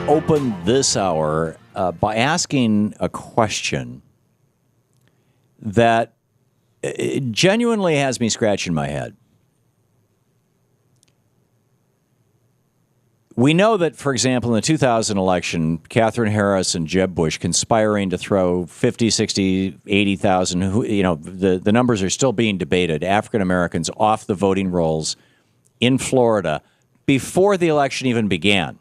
open this hour by asking a question that genuinely has me scratching my head. We know that, for example, in the 2000 election, Katherine Harris and Jeb Bush conspiring to throw 50, 60, 80,000, the numbers are still being debated, African Americans off the voting rolls in Florida before the election even began.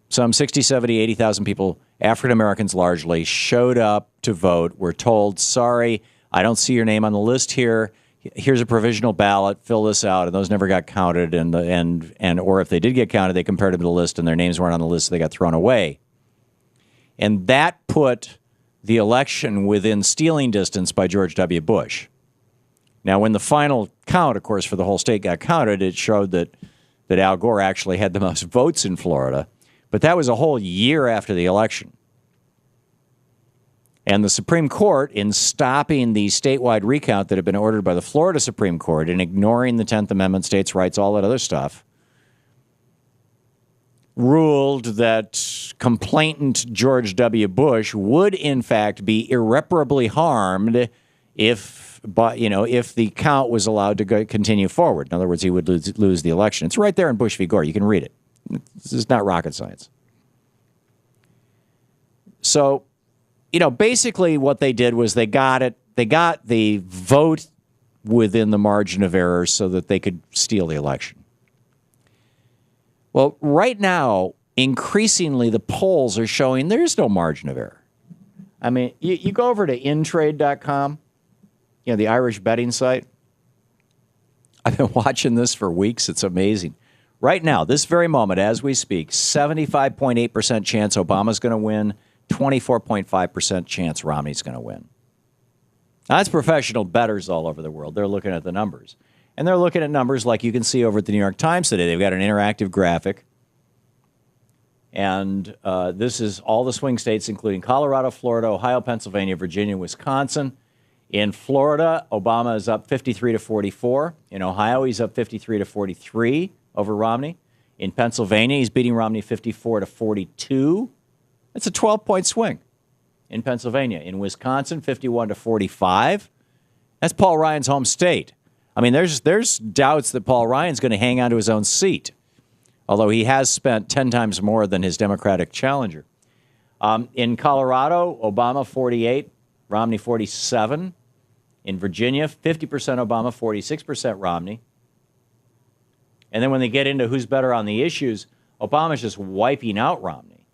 Some 60, 70, 80,000 people, African Americans largely, showed up to vote, were told, sorry, I don't see your name on the list here. Here's a provisional ballot, fill this out, and those never got counted, or if they did get counted, they compared them to the list, and their names weren't on the list, so they got thrown away. And that put the election within stealing distance by George W. Bush. Now, when the final count, of course, for the whole state got counted, it showed that Al Gore actually had the most votes in Florida, but that was a whole year after the election. And the Supreme Court, in stopping the statewide recount that had been ordered by the Florida Supreme Court and ignoring the 10th Amendment, states' rights, all that other stuff, ruled that complainant George W. Bush would, in fact, be irreparably harmed if the count was allowed to continue forward. In other words, he would lose the election. It's right there in Bush v. Gore. You can read it. This is not rocket science. So, basically what they did was they got the vote within the margin of error so that they could steal the election. Well, right now, increasingly, the polls are showing there's no margin of error. I mean, you go over to intrade.com, the Irish betting site. I've been watching this for weeks. It's amazing. Right now, this very moment, as we speak, 75.8% chance Obama's going to win, 24.5% chance Romney's going to win. Now, that's professional bettors all over the world. They're looking at the numbers. And they're looking at numbers like you can see over at the New York Times today. They've got an interactive graphic. And this is all the swing states, including Colorado, Florida, Ohio, Pennsylvania, Virginia, Wisconsin. In Florida, Obama is up 53 to 44. In Ohio, he's up 53 to 43 over Romney. In Pennsylvania, he's beating Romney 54 to 42. That's a 12-point swing in Pennsylvania. In Wisconsin, 51 to 45. That's Paul Ryan's home state. I mean, there's doubts that Paul Ryan's going to hang on to his own seat, although he has spent 10 times more than his Democratic challenger. In Colorado, Obama 48, Romney 47. In Virginia, 50% Obama, 46% Romney. And then when they get into who's better on the issues, Obama's just wiping out Romney.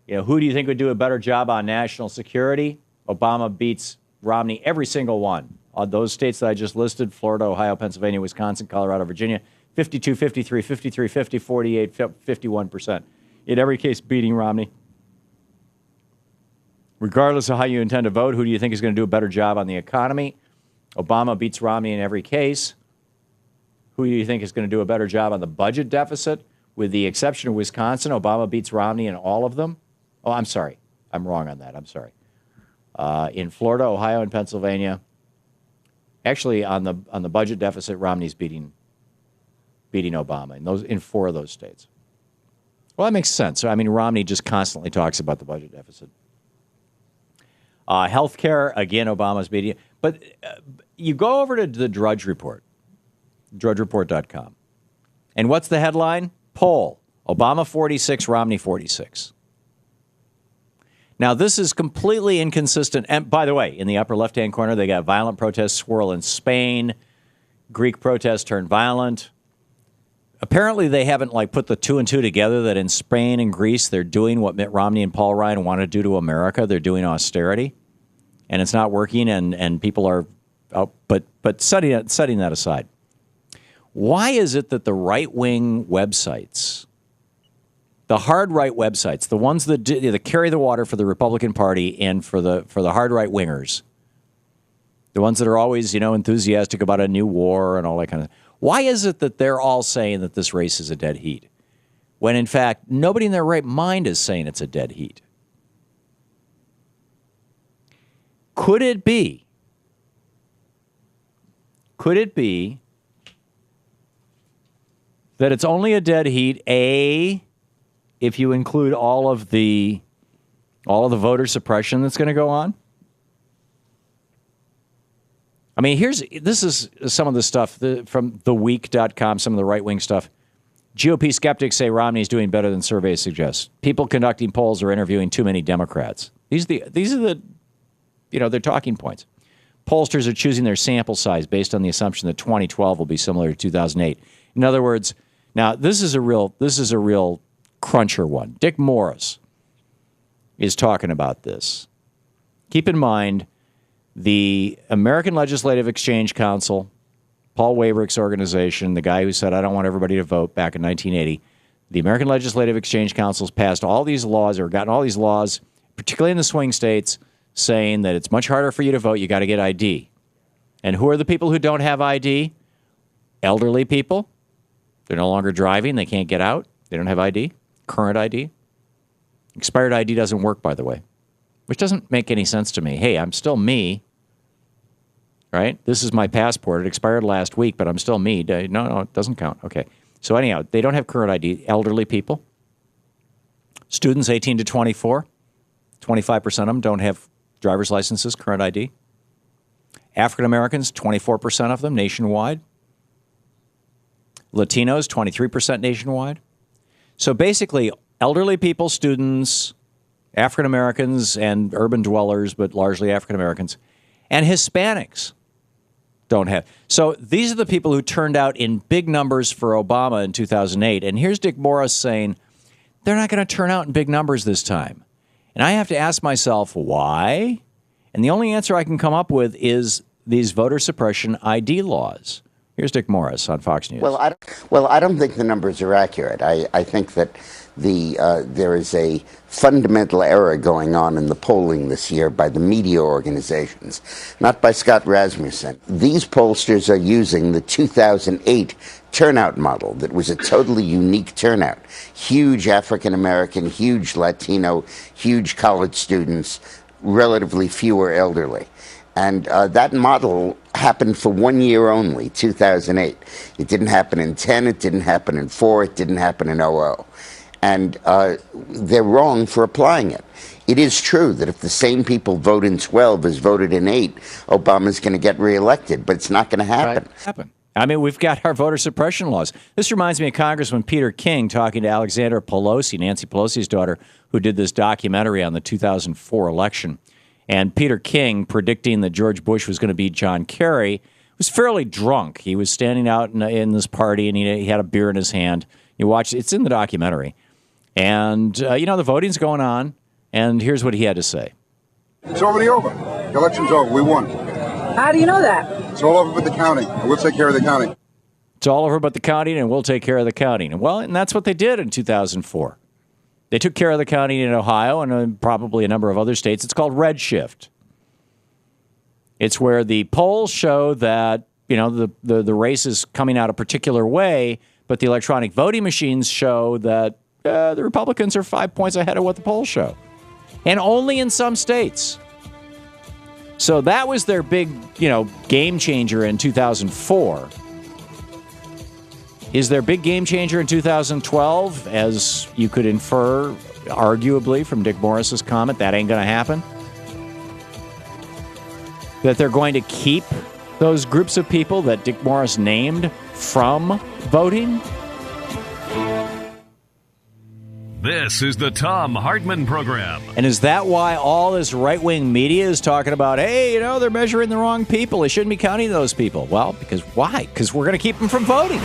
Who do you think would do a better job on national security? Obama beats Romney every single one. Those states that I just listed, Florida, Ohio, Pennsylvania, Wisconsin, Colorado, Virginia, 52, 53, 53, 50, 48, 51%. In every case, beating Romney. Regardless of how you intend to vote, who do you think is going to do a better job on the economy? Obama beats Romney in every case. Who do you think is going to do a better job on the budget deficit? With the exception of Wisconsin, Obama beats Romney in all of them. Oh, I'm sorry. I'm wrong on that. I'm sorry. In Florida, Ohio, and Pennsylvania, actually on the budget deficit, Romney's beating Obama in 4 of those states. Well, that makes sense. I mean, Romney just constantly talks about the budget deficit. Healthcare, again, Obama's beating. But you go over to the Drudge Report, drudgereport.com. And what's the headline? Poll, Obama 46, Romney 46. Now, this is completely inconsistent. And by the way, in the upper left-hand corner, they got violent protests swirl in Spain. Greek protests turned violent. Apparently, they haven't put the 2 and 2 together that in Spain and Greece, they're doing what Mitt Romney and Paul Ryan want to do to America. They're doing austerity, and it's not working, and people are out. But setting that aside, why is it that the right-wing websites, the hard right websites, the ones that carry the water for the Republican Party and for the hard right wingers, the ones that are always enthusiastic about a new war and all that kind of, why is it that they're all saying that this race is a dead heat, when in fact nobody in their right mind is saying it's a dead heat? Could it be that it's only a dead heat, if you include all of the voter suppression that's going to go on. I mean, this is some of the stuff from theweek.com, some of the right-wing stuff. GOP skeptics say Romney is doing better than surveys suggest. People conducting polls are interviewing too many Democrats. These are the their talking points. Pollsters are choosing their sample size based on the assumption that 2012 will be similar to 2008. In other words, now this is a real cruncher one. Dick Morris is talking about this. Keep in mind, the American Legislative Exchange Council, Paul Waverick's organization, the guy who said, I don't want everybody to vote back in 1980, the American Legislative Exchange Council's passed all these laws, or gotten all these laws, particularly in the swing states, saying that it's much harder for you to vote, you got to get ID. And who are the people who don't have ID? Elderly people. They're no longer driving, they can't get out, they don't have ID, current ID. Expired ID doesn't work, by the way, which doesn't make any sense to me. Hey, I'm still me, right? This is my passport. It expired last week, but I'm still me. No, it doesn't count. Okay. So anyhow, they don't have current ID. Elderly people. Students 18 to 24. 25% of them don't have driver's licenses, current ID. African Americans, 24% of them nationwide. Latinos, 23% nationwide. So basically, elderly people, students, African Americans, and urban dwellers, but largely African Americans, and Hispanics don't have. So these are the people who turned out in big numbers for Obama in 2008. And here's Dick Morris saying they're not going to turn out in big numbers this time. And I have to ask myself, why? And the only answer I can come up with is these voter suppression ID laws. Here's Dick Morris on Fox News. Well, I don't think the numbers are accurate. I think that there is a fundamental error going on in the polling this year by the media organizations, not by Scott Rasmussen. These pollsters are using the 2008 turnout model that was a totally unique turnout. Huge African American, huge Latino, huge college students, relatively fewer elderly. And that model happened for 1 year only, 2008. It didn't happen in 10, it didn't happen in 4, it didn't happen in 00. And they're wrong for applying it. It is true that if the same people vote in 12 as voted in 8, Obama's going to get reelected, but it's not going to happen. Right. I mean, we've got our voter suppression laws. This reminds me of Congressman Peter King talking to Alexandra Pelosi, Nancy Pelosi's daughter, who did this documentary on the 2004 election. And Peter King, predicting that George Bush was going to beat John Kerry, was fairly drunk. He was standing out in this party, and he had a beer in his hand. You watch, it's in the documentary. And, the voting's going on, and here's what he had to say. It's already over. The election's over. We won. How do you know that? It's all over but the counting. We'll take care of the counting. It's all over but the counting, and we'll take care of the counting. And that's what they did in 2004. They took care of the counting in Ohio and probably a number of other states. It's called redshift. It's where the polls show that, the race is coming out a particular way, but the electronic voting machines show that the Republicans are 5 points ahead of what the polls show. And only in some states. So that was their big, game changer in 2004. Is their big game changer in 2012, as you could infer, arguably, from Dick Morris's comment, that ain't going to happen? That they're going to keep those groups of people that Dick Morris named from voting? This is the Thom Hartmann Program. And is that why all this right-wing media is talking about, hey, they're measuring the wrong people. They shouldn't be counting those people? Well, because why? Because we're going to keep them from voting.